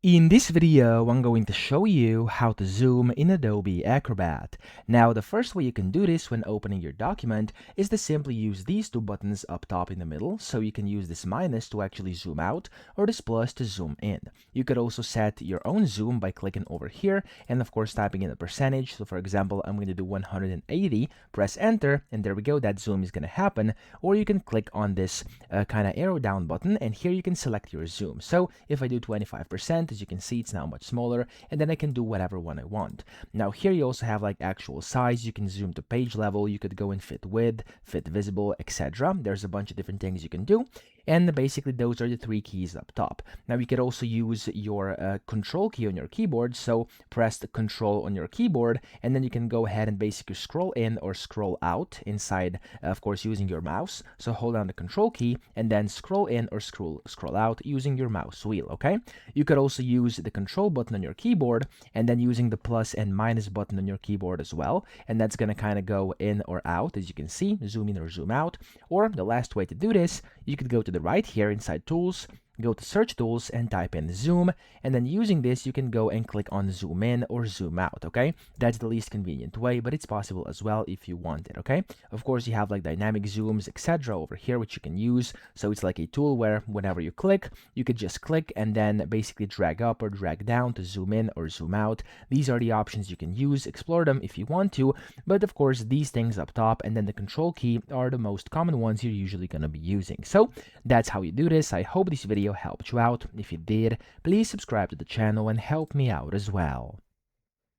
In this video, I'm going to show you how to zoom in Adobe Acrobat. Now, the first way you can do this when opening your document is to simply use these two buttons up top in the middle. So you can use this minus to actually zoom out or this plus to zoom in. You could also set your own zoom by clicking over here and of course typing in a percentage. So for example, I'm going to do 180, press enter, and there we go, that zoom is going to happen. Or you can click on this kind of arrow down button and here you can select your zoom. So if I do 25%, as you can see, it's now much smaller, and then I can do whatever one I want. Now here you also have like actual size. You can zoom to page level, you could go and fit width, fit visible, etc. There's a bunch of different things you can do, and basically those are the three keys up top. Now you could also use your control key on your keyboard, so press the control on your keyboard and then you can go ahead and basically scroll in or scroll out inside, of course, using your mouse. So hold down the control key and then scroll in or scroll out using your mouse wheel. Okay, you could also use the control button on your keyboard and then using the plus and minus button on your keyboard as well, and that's going to kind of go in or out, as you can see, zoom in or zoom out. Or the last way to do this, you could go to the right here inside tools, go to search tools and type in zoom, and then using this you can go and click on zoom in or zoom out. Okay, that's the least convenient way, but it's possible as well if you want it. Okay, of course you have like dynamic zooms, etc. over here which you can use. So it's like a tool where whenever you click, you could just click and then basically drag up or drag down to zoom in or zoom out. These are the options you can use. Explore them if you want to, but of course these things up top and then the control key are the most common ones you're usually going to be using. So that's how you do this. I hope this video helped you out. If it did, please subscribe to the channel and help me out as well.